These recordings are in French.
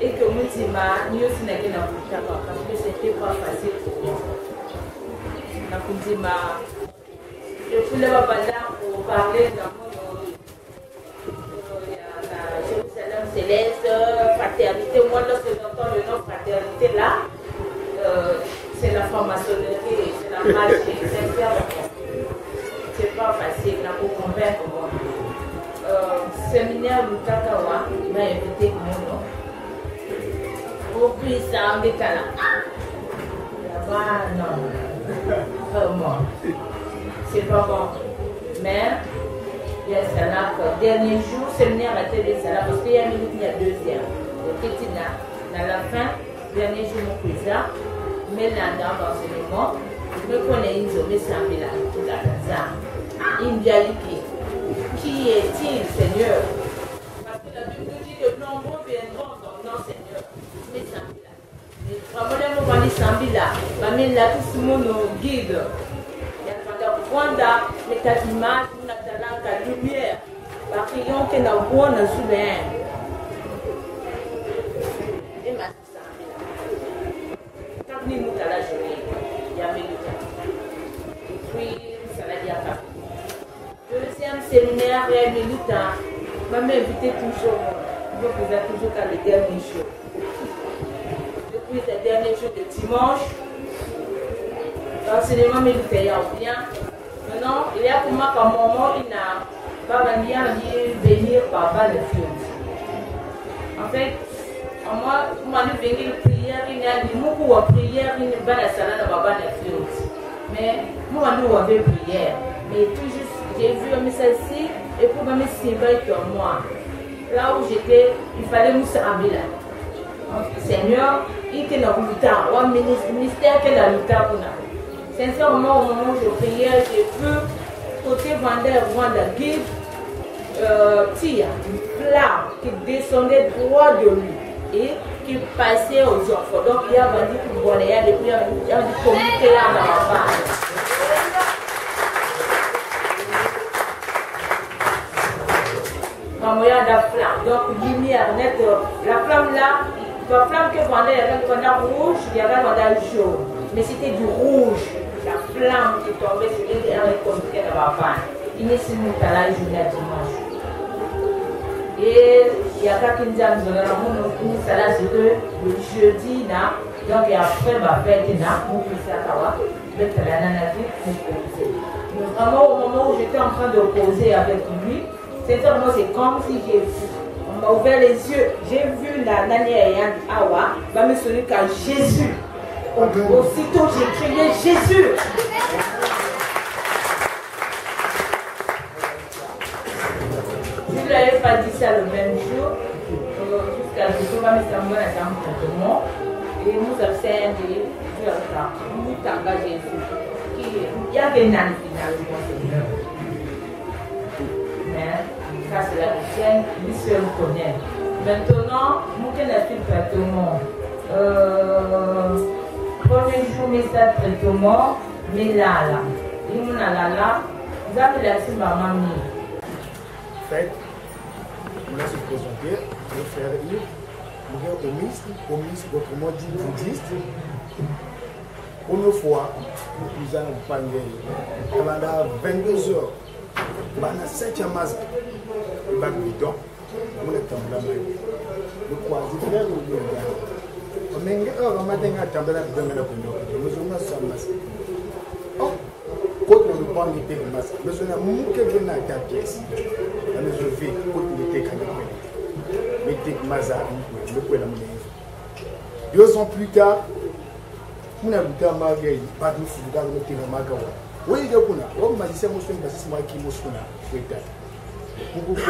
Et que Moutima, nous aussi n'avons pas parce que c'était pas facile pour moi. Je voulais pas pour parler dans Jérusalem céleste, fraternité. Moi, lorsque j'entends le nom fraternité là, c'est la franc-maçonnerie, c'est la magie, c'est pas facile là, pour convaincre moi. Séminaire Lutakawa m'a invité mon nom. Au plus ça en décalé. Là-bas, non. Vraiment. C'est pas bon. Mais, il y a ça là. Dernier jour, séminaire a été ça là. Parce qu'il y a une minute, il y a deuxième. Donc, dans la fin, dernier jour, mon cousin, mais là, dans l'enseignement, je me connais une zone, mais ça me l'a tout à l'heure. Il me dit, qui est-il, Seigneur? Parce que la Bible dit que nombreux viendront dans le nom Seigneur. Mais ça me l'a. Vraiment, on va dire ça me l'a. Mais là, tout le monde nous guide. Il y a quand mais ta image, on a ta lumière. Parce qu'il y a un qui n'a pas de souvenir. Et ma ça me l'a. Quand nous sommes à la journée, il y a mes luttes. Et puis, ça l'a dit à part. Deuxième séminaire, il y a mes luttes. Ma mère invitait toujours. Je faisais toujours quand le dernier jour. Depuis le dernier jour de dimanche, l'enseignement militaire bien. Maintenant, il y a pour moi qu'à un moment, il n'a pas venir par le film. En fait, moi, je vais venir prière, il y a beaucoup de prières, il n'y a pas de salle dans le film. Mais moi, je vais prière. Mais tout juste, j'ai vu un message ici, et pour me servir sur moi. Là où j'étais, il fallait me servir là. Seigneur, il était dans le temps, le ministère qui est dans le temps pour nous. Sincèrement, au moment où je priais, j'ai vu côté vendeur, la guide, tir, une flamme qui descendait droit de lui et qui passait aux enfants. Donc il y a vendu pour voir, il y a des communautés là dans la base. Il y a la flamme, donc lumière nette, la flamme là. La flamme que vendait, il y avait le rouge, il y avait le jaune. Mais c'était du rouge. La flamme qui tombait sur les derniers communiqués de la vanne. Il est signé à la journée dimanche. Et il y a quelqu'un qui nous a donné le jeudi, donc et après ma fête, nous puissions avoir le vraiment au moment où j'étais en train de causer avec lui, sincèrement, c'est comme si j'ai vu. On m'a ouvert les yeux. J'ai vu la dernière Awa, me celui qu'à Jésus. Aussitôt j'ai crié Jésus. Je ne lui avais pas dit ça le même jour. Jusqu'à ce que je me et nous avons fait un Jésus. Il y avait une année finalement. Ça c'est la chrétienne, lui seul connaît. Maintenant, nous qui avons fait le traitement, premier jour, mais ça traitement, mais là, il y a là, vous avez laissé ma mamie. En fait, on a se présenter, le frère Yves, nous avons au ministre, autrement dit bouddhiste. Une fois, nous avons panier, pendant 22 heures, pendant 7 mois. Le bidon, on est en train de le croiser, frère ou le gars. On est en train de faire un masque. Oh, quand on prend les masques, mais on a beaucoup de gens à ta pièce. On a joué, quand on était canapé. Mais t'es mazar, le poil à mon 2 ans plus tard, on a goûté à Marguerite, pas de fou, dans le terrain Magawa. Oui, il y a un magicien, moi, je suis un qui m'a beaucoup de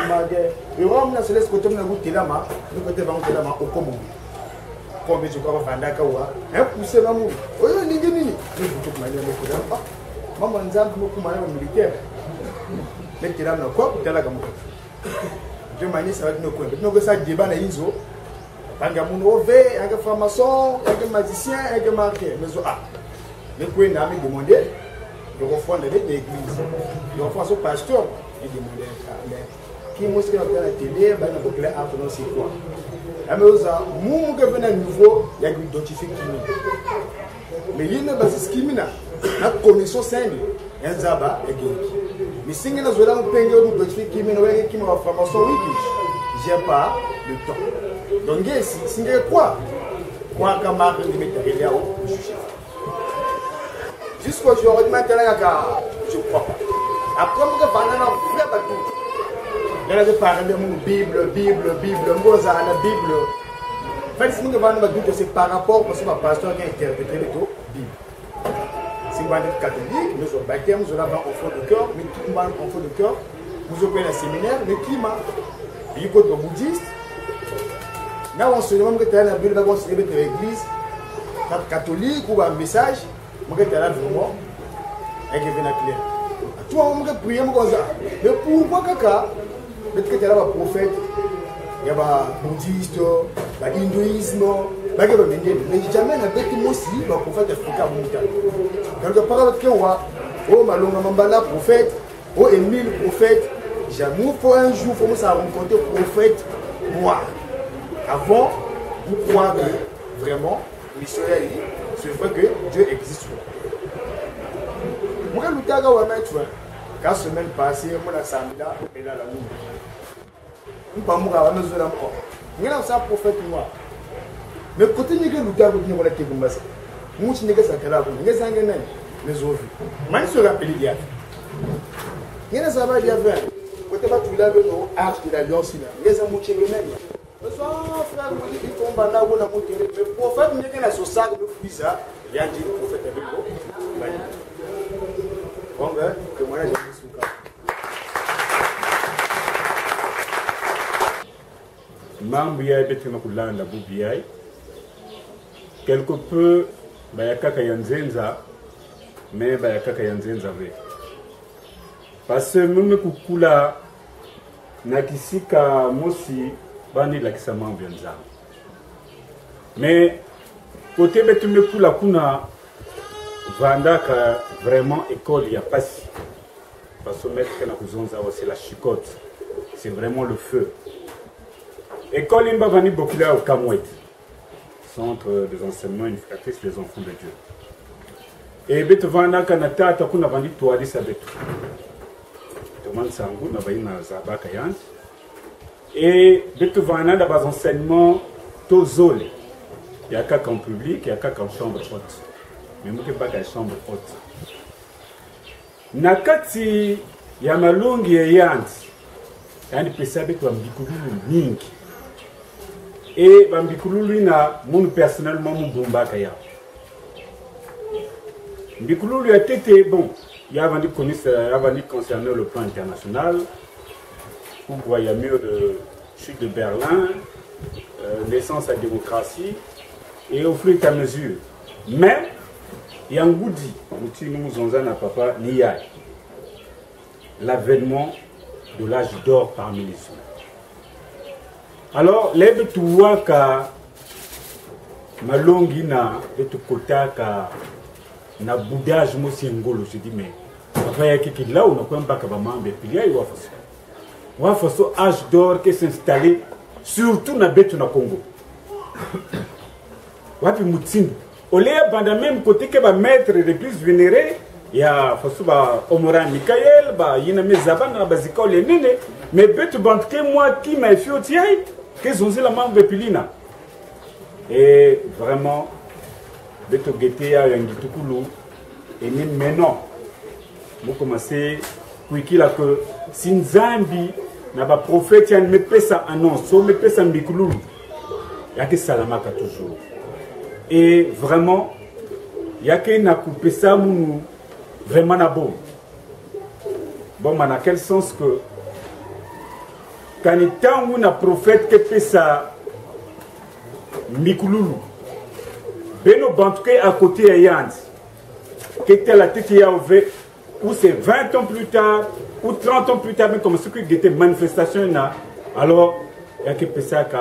et on a céleste côté de la route là, nous côté va on là au commun. Comme je crois vanda kawa, un poussé l'amour. Oh ni ni ni. Nous tout manière me faire pas. Maman nzambe beaucoup manière militaire. Mais tu là na quoi pour là comme. je manie ça va être nos coins. Maintenant que ça débat na iso, banga mon ové, un franc-maçon, un magicien, un marqueur. Mais ah, les coins n'a jamais demandé. Je refonde l'église. Je refonde son pasteur. Il demandait qui m'a à la télé, ben on peut apprendre c'est quoi. Mais ça, mon gouvernement nouveau, il y a une identifié qui mais il y a une base qui mina, la connaissance simple, un zaba et gay. Mais si on a besoin de payer une identifié qui mina, qui m'a formation oui, j'ai pas le temps. Donc si on quoi qu'à marque de mettre derrière au juge. Jusqu'au jour de maintenant, je ne crois pas. Après, je vais faire un vrai bateau. Je vais parler de la Bible, Mosa, la Bible. En fait, si je vais faire un bateau, c'est par rapport à ce pasteur qui a interprété la Bible. Si vous êtes catholique, nous sommes baptêmes, nous avons un enfant de cœur, mais tout le monde a un enfant de cœur. Nous avons un séminaire, le climat. Il y a des bouddhistes. Là, on se demande que tu as la Bible, on se demande que l'église catholique ou un message. Je vais là vraiment avec un clair. Tu vois, on va prier comme ça. Mais pourquoi caca? Peut-être que tu as un prophète, il y a un bouddhiste, un hindouisme, mais jamais un bête aussi, le prophète africain. Quelque part, on voit, oh Malonga Mambala, prophète, oh Émile, prophète. Jamais pour un jour, il faut rencontrer le prophète noir. Avant, vous croyez vraiment, l'histoire c'est vrai que Dieu existe. Moi, je suis allé la semaine passée, je suis allé et là, je suis allé à la prophète noir. Mais côté de l'État, je suis allé à la Tégoumbassé. Je suis allé à la Tégoumbassé. Je suis allé à la Tégoumbassé. Je suis allé à la Tégoumbassé. Je suis allé à la Tégoumbassé. Côté de l'arche de l'Alliance, je suis allé à la Tégoumbassé. Mais frère, il tombe là où on a monté. Le prophète, il y a un sac de fruits, il y a un prophète avec vous. Bon, ben, que moi, j'ai dit sous cas. Mambo ya bete na kulanda bubiai. Quelque peu, ba ya kaka ya nzenza, mais ba ya kaka ya nzenza ve. Parce que meme kukula na kisika mosi bandi la kisama mbianza. Mais côté betume kula kuna vandaka vraiment école il y a pas si. Parce que maître na kuzonza c'est la chicotte. C'est vraiment le feu. École imba vani bokula au Kamwet. Centre des enseignements unificatrices des enfants de Dieu. Et betu vandaka na tata kuna vandi toadi sa betu. Demande sangu na baina zabaka yanti. Et betu vana da bas enseignements tozole. Il y a qu'à en public, il y a qu'à en chambre haute. Mais moi, je ne pas qu'à chambre haute. Nakati ya malungi ya yanti. Yani pesa betu wa mbikululu mingi. Et wa mbikululu ina munu personnellement mbumbaka ya. Mbikululu ya tete, bon, il y a avant de concerner le plan international. Il y a mieux de chute de Berlin, naissance à la démocratie. Et au fur et à mesure. Mais, il y a un goudi, nous avons papa, l'avènement de l'âge d'or parmi les hommes. Alors, les betouwa ka malongi na betukota ka na boudage mo singolo, je dis mais papa ya kiki là on a pas mbaka ba mambe pilia y wa faso âge d'or qui s'est installé surtout na betu na Congo. Wapi Mutsindu. Au lieu de même côté que va mettre l'église vénérée, il y a Omora Mikael, il y a mes abans, bazika les nene, mais peut-être que moi qui m'a fait au tiers, que sont la membre Pilina. Et vraiment, beto guetter à un gitukulo, et maintenant, vous commencez, qu'il a que Sinzambi, n'a pas prophète, il y a un pesa annonce, il y a un pesa mbikululu, il y a que Salamaka toujours. Et vraiment, il y a qui n'a coupé ça vraiment na bon. Bon, mais dans quel sens que quand il y a un prophète qui fait ça, Mikululu, Beno Bantuke à côté de Yand, qui était la tête qui a ouvert, ou c'est 20 ans plus tard, ou 30 ans plus tard, mais comme ce qui était manifestation Alors, il y a que ça qui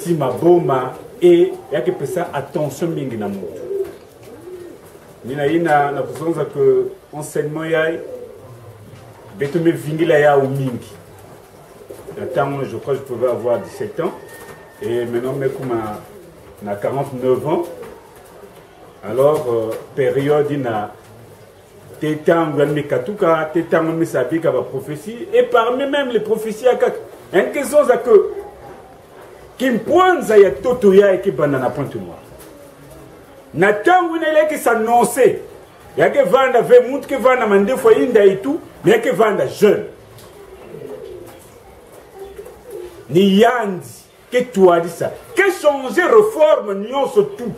tima boma et il y a que ça attention mingi na moto. Nina ina na kuzonza que enseignement yai beto me vingila ya ou mingi. Attends, je crois que je pouvais avoir 17 ans et maintenant me comme na 49 ans. Alors période ina tétang me katuka tétang me sabika ba prophétie et parmi même les prophéties à un question à que qui poinza ya toto ya et qui banana pointe noir. Natang unele qui s'annoncer ya que vanda ve mutu que vanda mande fo inda et tout mais que vanda jeune. Ni yandi que tu as dit ça que changer réforme nion surtout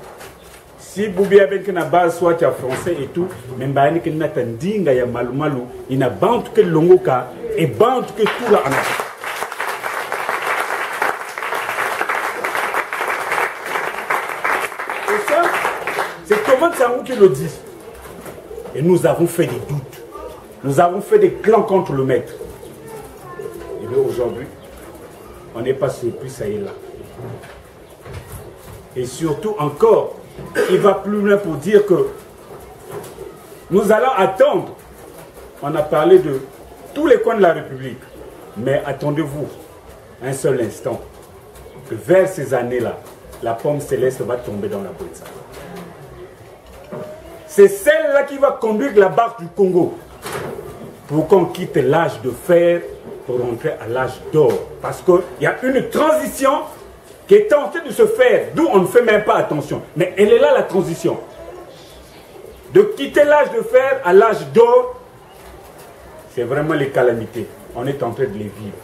si Boubi avec na base soit ya français et tout même bani que nata ndinga ya malumalu ina bantu que longoka et bantu que tout là en et ça c'est comment ça qui le dit et nous avons fait des doutes, nous avons fait des clans contre le maître et bien aujourd'hui on n'est pas surpris, ça est là. Et surtout encore, il va plus loin pour dire que nous allons attendre. On a parlé de tous les coins de la République. Mais attendez-vous un seul instant que vers ces années-là, la pomme céleste va tomber dans la boîte. C'est celle-là qui va conduire la barque du Congo pour qu'on quitte l'âge de fer pour rentrer à l'âge d'or. Parce qu'il y a une transition qui est tentée de se faire, d'où on ne fait même pas attention. Mais elle est là la transition. De quitter l'âge de fer à l'âge d'or, c'est vraiment les calamités. On est en train de les vivre.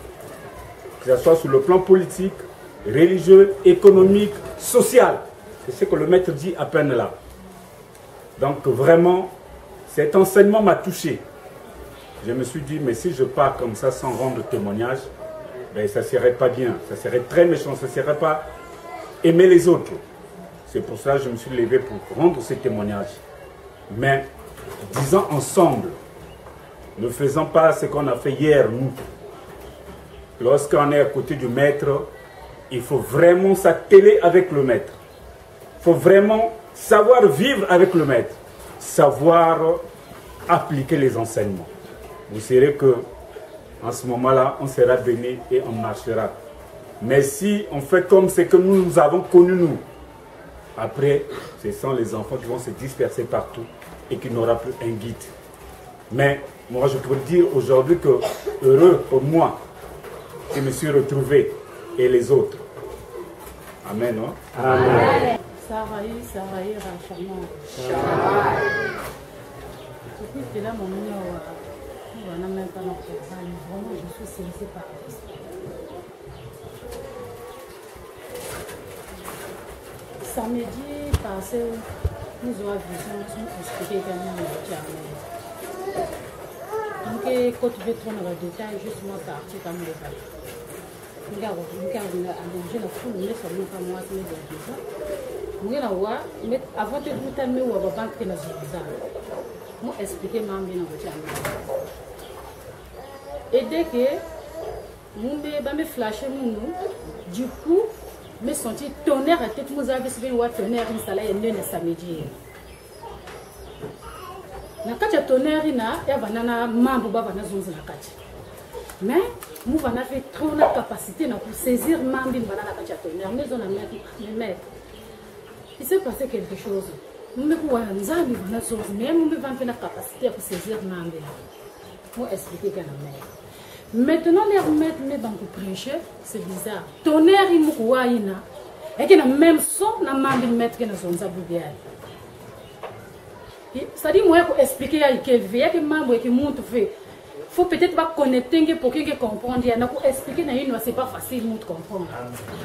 Que ce soit sur le plan politique, religieux, économique, social. C'est ce que le maître dit à peine là. Donc vraiment, cet enseignement m'a touché. Je me suis dit, mais si je pars comme ça sans rendre témoignage, ben, ça ne serait pas bien, ça serait très méchant, ça ne serait pas aimer les autres. C'est pour ça que je me suis levé pour rendre ces témoignages. Mais disons ensemble, ne faisons pas ce qu'on a fait hier, nous. Lorsqu'on est à côté du maître, il faut vraiment s'atteler avec le maître. Il faut vraiment savoir vivre avec le maître, savoir appliquer les enseignements. Vous savez que en ce moment-là, on sera béni et on marchera. Mais si on fait comme ce que nous avons connu, nous, après, ce sont les enfants qui vont se disperser partout et qui n'aura plus un guide. Mais moi, je peux dire aujourd'hui que heureux pour moi que je me suis retrouvé et les autres. Amen, non? Amen. Saraï, Rachamon. Depuis là, mon nom, on n'a même pas notre programme. Vraiment, je suis saisie par l'esprit. Samedi passé, nous avons expliqué également le Djamel. Donc, quand tu veux trop dans le détail, juste moi, partie comme le bac. Regarde, allonger la foule, mais seulement pas moi, c'est les gens. Mais avant de vous terminer, on va banque que la zone. Moi, expliquer ma bien dans le Djamel. Et dès que nous me flasher, du coup, me sentir tonnerre à tête, nous avons suivi un tonnerre installé le samedi. Na kacha tonnerre na ya banana mambo baba na zonza na kacha. Mais nous avons fait trop la capacité pour saisir mambi banana kacha tonnerre. Nous on a mais il s'est passé quelque chose. Nous me quoi nzambi bana zonza mais nous me avons fait la capacité pour saisir mambi. Moi expliquer qu'à la mère. Maintenant, les remettre dans le prêcher, c'est bizarre. Tonnerre, il m'a dit, et qu'il a même son, n'a pas de mettre que dans son zaboubier. C'est-à-dire, moi, pour expliquer à quel veille, que membre qui monte fait, faut peut-être pas connecter pour qu'il comprenne. Il y a pour expliquer, c'est pas facile de comprendre.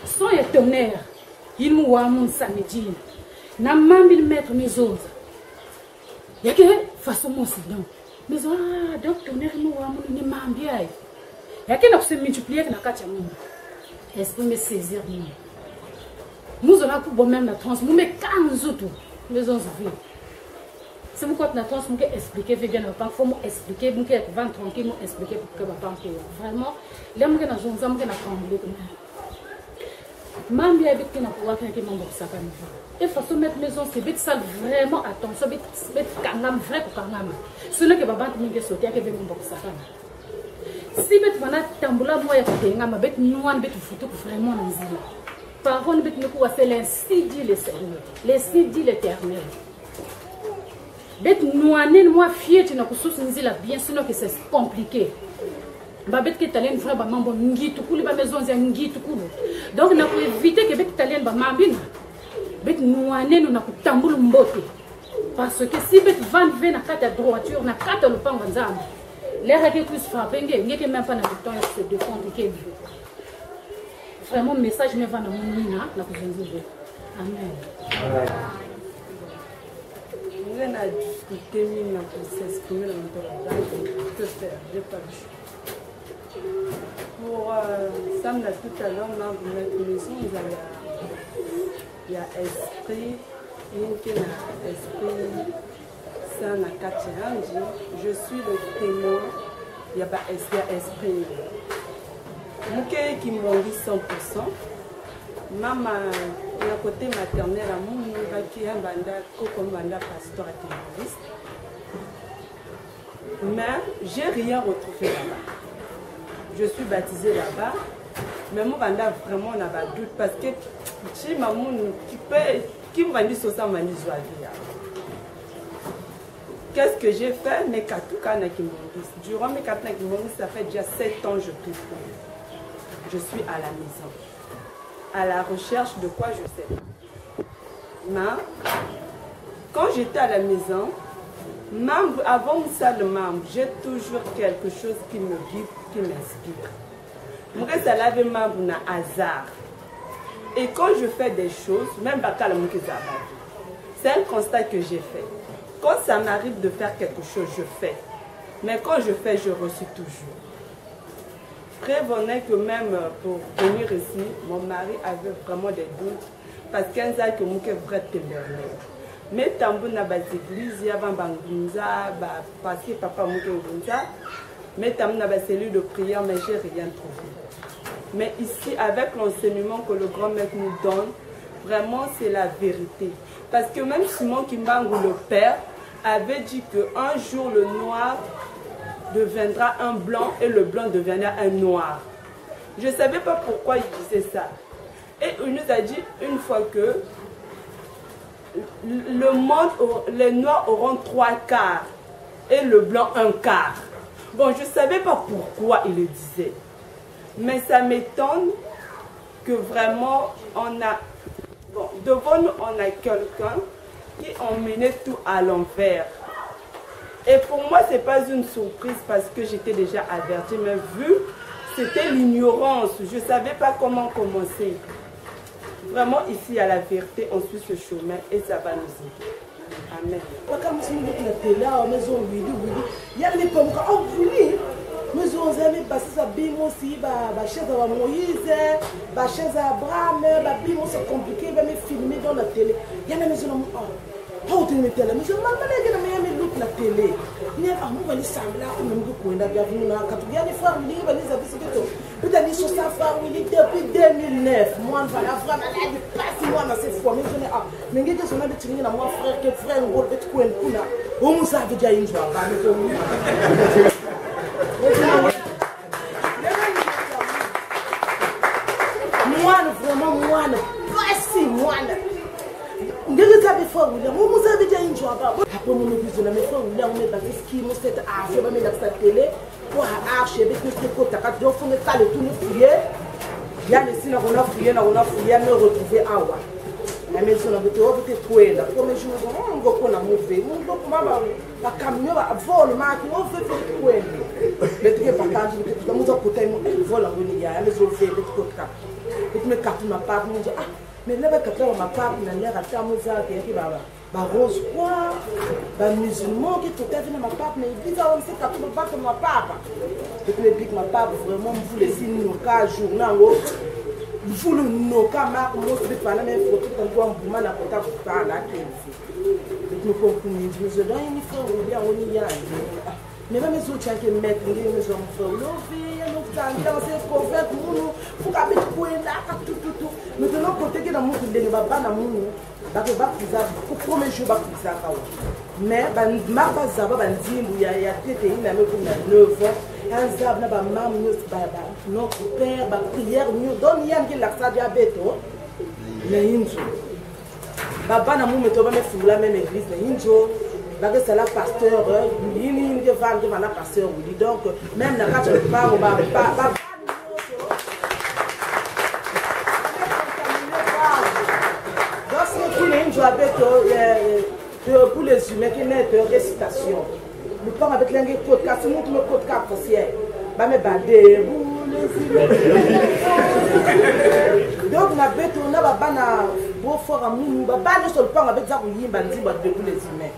Son est tonnerre, il m'a dit, mon samedi, n'a pas de mettre mes autres. Il y a que façon mon sinon. Mais donc tonnerre, il m'a dit, n'a pas de il y a quelqu'un qui se multiplie avec la carte. Est-ce que me saisir nous avons pour même la trans, nous mais 15 autres, mais on se vit. Si vous comptez natons, vous expliquer bien au pan, faut m'expliquer, vous vendre tranquille, vous expliquer pour que papa paye. Vraiment, là vous na zonza, vous na trembler comme Mambi habite qui n'a pas que mon bossa pas niveau. Et façon mettre maison c'est bête ça vraiment attention, bête kangam vrai pour kangam. Celui que papa t'ingue sauter que mon bossa pas. Si bête vana tambula moi ya kotenga ma bête noan bête photo vraiment nzila. Parole bête ne quoi faire ainsi dit le Seigneur. Ainsi dit l'Éternel. Bête noanen moi fier tu n'as que sous nzila bien sinon que c'est compliqué. Babette qui est allée une fois ba mambo ngi tukuli ba maison ya ngi tukulu. Donc na pour éviter que bête italienne ba mambina. Bête noanen na kutambulu mbote. Parce que si bête vend na carte droiture na carte le pan nzambe. L'air qui puisse frapper ngeke même pas na le temps de se défendre que vraiment message me va na munina na kuzunguza. Amen. On a discuté pour s'exprimer dans notre langage. Que faire? J'ai pas le choix. Pour Sam l'a tout à l'heure, dans notre maison, il y a esprit, il y a esprit, ça n'a qu'à tirer. Je suis le témoin, il y a esprit. Mon cœur qui m'ont dit 100%. Maman, le côté maternel, mon qui est un banda pasteur terroriste. Mais j'ai rien retrouvé là-bas. Je suis baptisée là-bas, mais mon banda vraiment n'a pas de doute parce que si maman qui m'a dit ça m'a dit qu'est-ce que j'ai fait? Mais durant mes 4 ans qui m'ont dit, ça fait déjà 7 ans que je prie pour eux. Je suis à la maison, à la recherche de quoi je sais pas. Mais quand j'étais à la maison, membre, avant ça de membre, j'ai toujours quelque chose qui me guide, qui m'inspire. Moi, ça lave membre na hasard. Et quand je fais des choses, même c'est un constat que j'ai fait. Quand ça m'arrive de faire quelque chose, je fais. Mais quand je fais, je reçois toujours. Prévenez que même pour venir ici, mon mari avait vraiment des doutes. Parce qu'un jour, que moi, je vrai témoignage. Mais tambour na bas église, il y a bangunza, parce que papa m'a dit mais tambour na bas cellule de prière, mais j'ai rien trouvé. Mais ici, avec l'enseignement que le grand maître nous donne, vraiment c'est la vérité. Parce que même Simon Kimbangu, le père, avait dit qu'un jour le noir deviendra un blanc et le blanc deviendra un noir. Je ne savais pas pourquoi il disait ça. Et il nous a dit une fois que le monde, les noirs auront 3 quarts et le blanc 1 quart. Bon, je ne savais pas pourquoi il le disait. Mais ça m'étonne que vraiment on a... Bon, devant nous, on a quelqu'un qui emmenait tout à l'envers. Et pour moi, ce n'est pas une surprise parce que j'étais déjà avertie. Mais vu, c'était l'ignorance. Je ne savais pas comment commencer. Vraiment, ici, à la vérité, on suit ce chemin et ça va nous aider. Amen. How do you tell them? So, Mamma, I look at the tele. Never move any sound like a little coin that you have no Catugani family, but it's a visitor. But then it's so far, we need to be there in left. One for a friend, and I pass one as if for me. Then get us another thing in a more friend, what it coin, Puna. Almost have the giant job. One from one, passing one. Ngeza before William, who was a bit in job. Upon the vision of before William, but this scheme was set after the minutes at tele, or her arch, a bit of the coat, a door from the color to the fear. Yanisina will not fear, no, not fear, no, to the hour. I mentioned a bit over the twin, the formation of one go on a movie, move Mamma, a camera, a vol, marking over the twin. Let me get a country with the mother put them vol of William, and it's okay, let's go. It may cut my partner. Mais là, quand on m'a pas l'air à faire Mozart et qui va rose quoi, musulman qui tout à fait ma pape, mais il dit ça on sait quand on pas comme ma pape. Et les pics ma pape vraiment vous les signes nos cas journal vous le nos cas marque moi c'est pas la même photo quand on vous m'a la portable pas là. nous comprenons, nous disons, il faut bien, on y a. Mais même les autres qui mettent les gens font lever, nous danser, convaincre, nous, faut qu'à mettre pour là, tout. Mais de l'autre côté, qui dans mon côté, il va pas dans mon bah que va plus pour premier jour va plus mais ma base va dire il y a tête il a même pour 9 ans un zab na ba mam notre père ba prière nous donne yam qui la sa diabète mais injo baba na mu meto ba me fula même église na injo ba que c'est la pasteur il que va la pasteur oui donc même na quand je parle ba pour les humains qui n'ont pas de récitation. Nous parlons avec l'un podcast, nous avons un podcast possible. Bah me bader pour les humains. Donc na beto na baba na beau fort amour, baba ne se parle avec ça yimba dit ba pour les humains.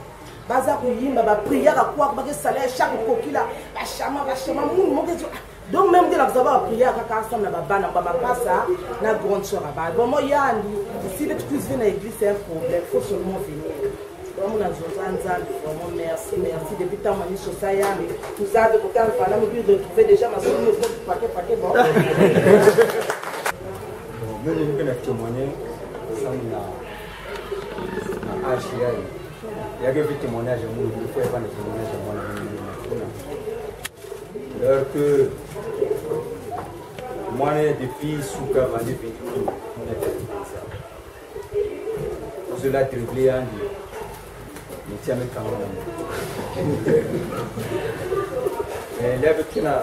Baza ko yimba ba prière à quoi ba que salaire chaque coquille ba chama mon que donc même que la prière à ensemble na baba na baba passa na grande soeur ba bon moi yandi si les tous viennent à l'église c'est un problème, faut seulement venir. Bon on a vraiment merci depuis tant mani sociaya mais vous avez autant de parler me de trouver déjà ma soeur me paquet bon. Bon, nous venons témoigner ça na Ashia. Il y a des témoignages il faut pas de témoignages alors que moi depuis Souka Vandi je l'ai triplé en dit mais tiens mais quand même mais là avec la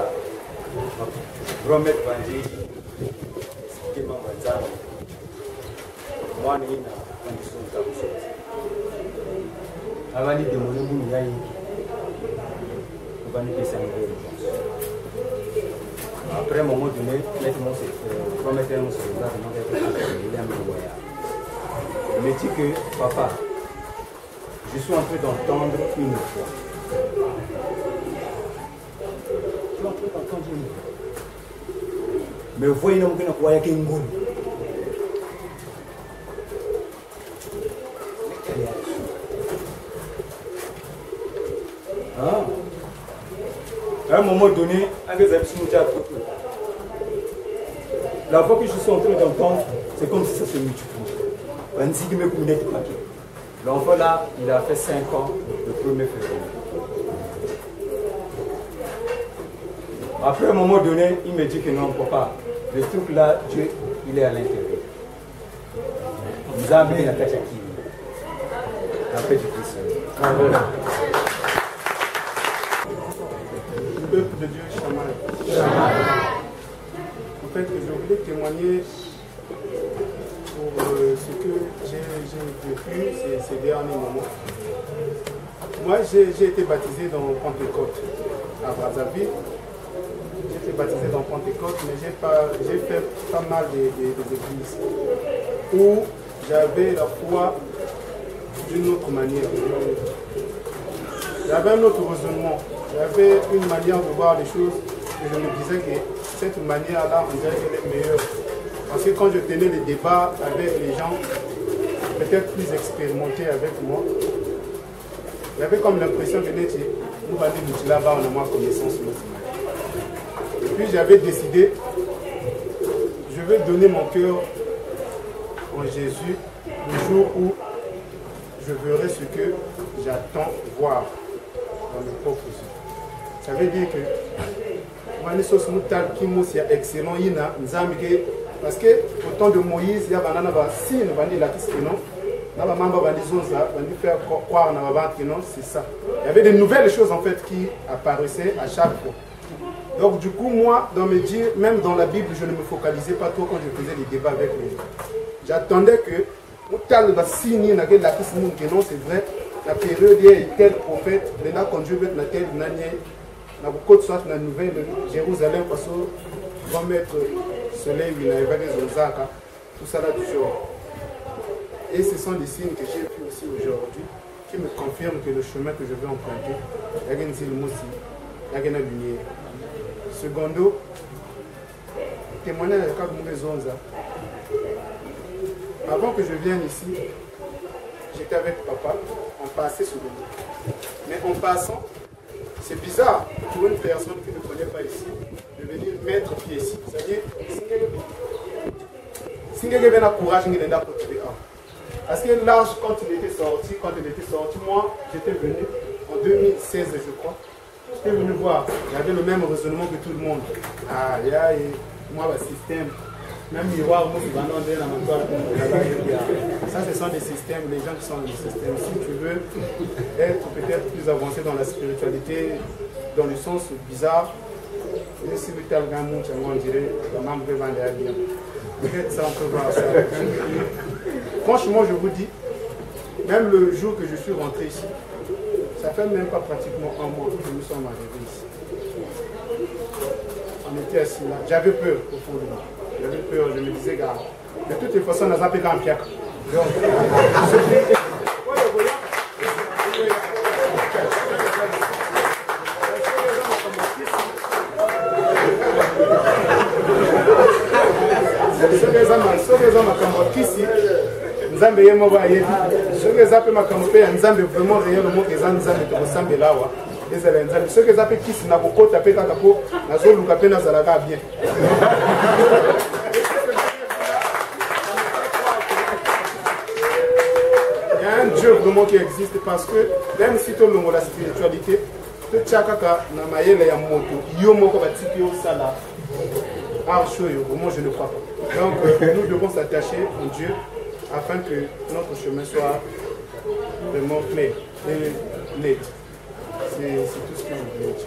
grand-mère Vandi qui m'a dit moi n'est pas condition comme ça avant de demander mon yaï on va nous passer un peu. Après un moment donné, maintenant c'est promettre un soldat de il me dit que papa, je suis en train d'entendre une voix. Je suis en train d'entendre une voix. Mais voyez nous que nous voyons qu'il y a une goule. À un moment donné, la voix que je suis en train d'entendre, c'est comme si ça se multiplie. L'enfant là, il a fait 5 ans le 1er février. Après un moment donné, il me dit que non, papa, le truc là, Dieu, il est à l'intérieur. Nous avons mis la Kachaki. Après du Christ. Peuple de Dieu, Shammai. En fait, je voulais témoigner pour ce que j'ai vécu ces derniers moments. Moi, j'ai été baptisé dans Pentecôte à Brazzaville. J'ai été baptisé dans Pentecôte, mais j'ai fait pas mal des églises où j'avais la foi d'une autre manière. J'avais un autre raisonnement. J'avais une manière de voir les choses et je me disais que cette manière-là, on dirait qu'elle est meilleure. Parce que quand je tenais les débats avec les gens, peut-être plus expérimentés avec moi, j'avais comme l'impression que nous allons là-bas, on a moins connaissance. Et puis j'avais décidé, je vais donner mon cœur en Jésus le jour où je verrai ce que j'attends voir dans mes propres yeux. Ça veut dire que excellent parce que au temps de Moïse, il y avait un signe c'est ça. Il y avait de nouvelles choses en fait qui apparaissaient à chaque fois. Donc du coup, moi, dans mes dires, même dans la Bible, je ne me focalisais pas trop quand je faisais les débats avec les gens. J'attendais que signe c'est vrai, la période il y a tel prophète, maintenant quand Dieu veut tel na côte soit na nouvelle Jérusalem parce que grand maître soleil il n'avait pas des ozaka tout ça là du genre. Et ce sont des signes que j'ai vu aussi aujourd'hui qui me confirment que le chemin que je vais emprunter, il y a une zile aussi, il y a une lumière. Secondo, témoignage de Kabumbe Zonza. Avant que je vienne ici, j'étais avec papa, on passait sur le dos. Mais en passant, c'est bizarre pour une personne qui ne connaît pas ici de venir mettre pied ici. C'est-à-dire, si quelqu'un a courage, il est là pour tuer. Parce que là, quand il était sorti, moi, j'étais venu en 2016, je crois. J'étais venu voir, il y avait le même raisonnement que tout le monde. Ah, il y a moi, le système. Même miroir, moi, je vais demander dans ma toile. Ça, ce sont des systèmes, les gens qui sont dans le système. Si tu veux être peut-être plus avancé dans la spiritualité, dans le sens bizarre, si vous avez un monde, on dirait, la maman peut vendre bien. Peut-être ça, on peut voir ça. Franchement, je vous dis, même le jour que je suis rentré ici, ça fait même pas pratiquement un mois que nous sommes arrivés ici. On était assis là. J'avais peur au fond de moi. J'avais peur, je me disais, gars, de toutes les façons, on a zappé quand piac. Donc, sokeza makambo kisi nzambe ye moko ayebi soki eza mpe makambo mpe ya nzambe vraiment réellement eza nzambe tokosambela awa ezala ya nzambe soki eza mpe kisi na kokota mpe kaka mpo nazoluka mpe nazalaka bien. Il y a un Dieu vraiment qui existe parce que même si tu as la spiritualité, tu as kaka na mayele ya moto yo moko batiki osala vraiment je ne crois pas. Donc nous devons s'attacher en Dieu afin que notre chemin soit vraiment clair et net. C'est tout ce que je veux dire.